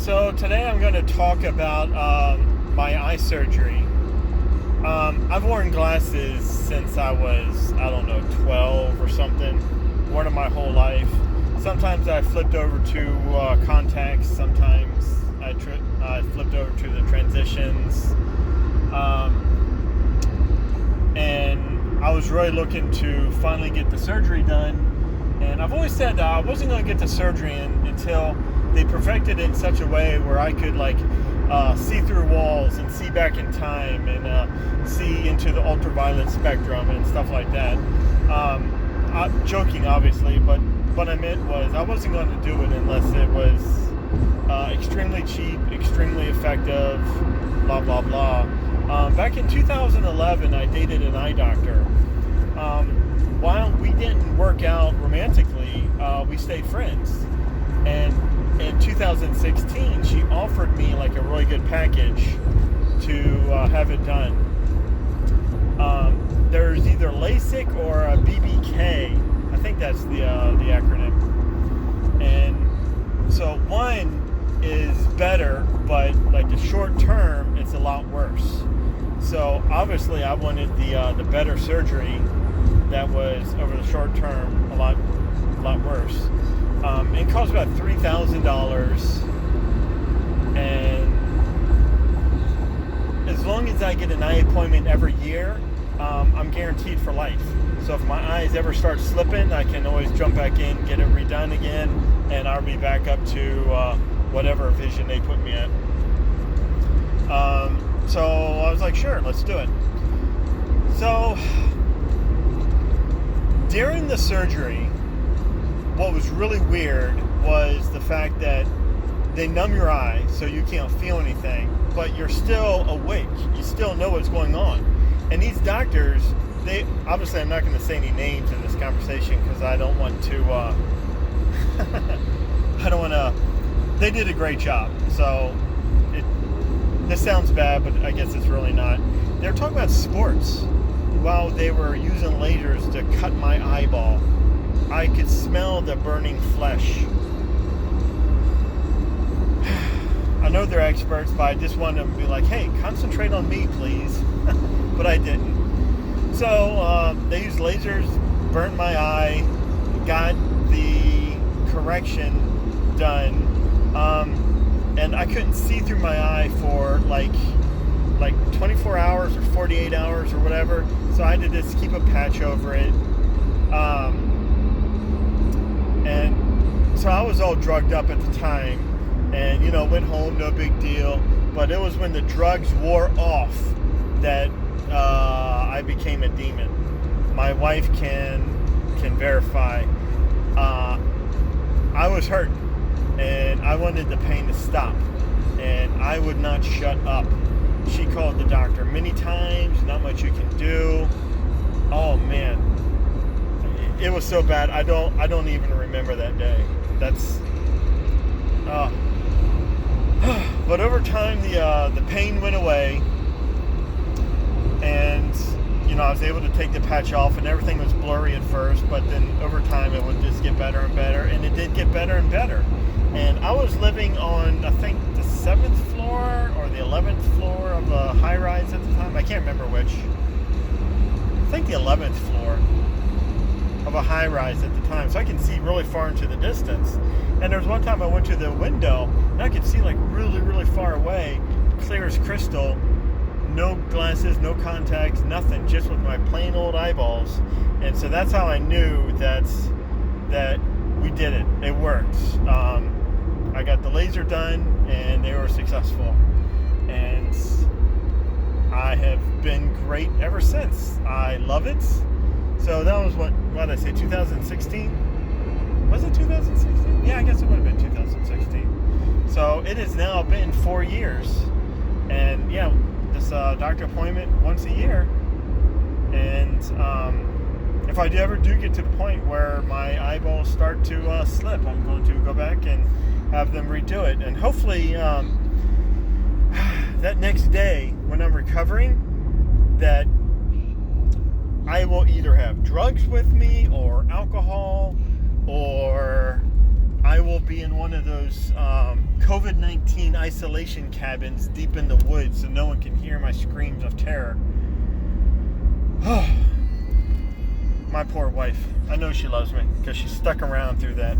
So today I'm going to talk about my eye surgery. I've worn glasses since I was, 12 or something. Worn them my whole life. Sometimes I flipped over to contacts. Sometimes I flipped over to the transitions. And I was really looking to finally get the surgery done. And I've always said that I wasn't going to get the surgery until they perfected it in such a way where I could see through walls and see back in time and see into the ultraviolet spectrum and stuff like that. I'm joking, obviously, but what I meant was I wasn't going to do it unless it was extremely cheap, extremely effective, blah, blah, blah. Back in 2011, I dated an eye doctor. While we didn't work out romantically, we stayed friends. And in 2016, she offered me a really good package to have it done. There's either LASIK or a BBK. I think that's the acronym. And so one is better, but the short term, it's a lot worse. So obviously, I wanted the better surgery that was over the short term a lot worse. It cost about $3,000, and as long as I get an eye appointment every year, I'm guaranteed for life. So if my eyes ever start slipping, I can always jump back in, get it redone again, and I'll be back up to whatever vision they put me at. So I was like, sure, let's do it. So during the surgery, what was really weird was the fact that they numb your eye so you can't feel anything, but you're still awake. You still know what's going on. And these doctors, they obviously, I'm not going to say any names in this conversation because I don't want to, they did a great job. So this sounds bad, but I guess it's really not. They were talking about sports while they were using lasers to cut my eyeball. I could smell the burning flesh. I know they're experts, but I just wanted them to be like, hey, concentrate on me, please. But I didn't. So they used lasers, burnt my eye, got the correction done, and I couldn't see through my eye for like 24 hours or 48 hours or whatever. So I had to just keep a patch over it. And so I was all drugged up at the time and, went home, no big deal. But it was when the drugs wore off that I became a demon. My wife can verify. I was hurt and I wanted the pain to stop. And I would not shut up. She called the doctor many times, not much you can do. Oh, man. It was so bad. I don't even remember that day. That's but over time the pain went away, and I was able to take the patch off, and everything was blurry at first, but then over time it would just get better and better, and it did get better and better. And I was living on, I think, the 7th floor or the 11th floor of a high-rise at the time. I can't remember which. I think the 11th floor of a high-rise at the time, so I can see really far into the distance. And there was one time I went to the window and I could see really, really far away, clear as crystal, no glasses, no contacts, nothing, just with my plain old eyeballs. And so that's how I knew that we did it. It worked. I got the laser done and they were successful. And I have been great ever since. I love it. So that was what did I say, 2016? Was it 2016? Yeah, I guess it would have been 2016. So it has now been 4 years. And yeah, this doctor appointment once a year. And if I ever do get to the point where my eyeballs start to slip, I'm going to go back and have them redo it. And hopefully that next day when I'm recovering, that I will either have drugs with me or alcohol or I will be in one of those COVID-19 isolation cabins deep in the woods so no one can hear my screams of terror. My poor wife. I know she loves me because she stuck around through that.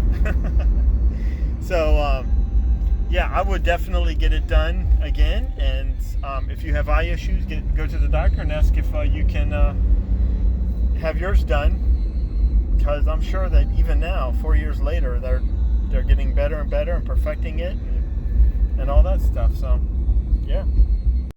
So, yeah, I would definitely get it done again. And if you have eye issues, go to the doctor and ask if you can have yours done. Because I'm sure that even now, 4 years later, they're getting better and better and perfecting it and all that stuff. So, yeah.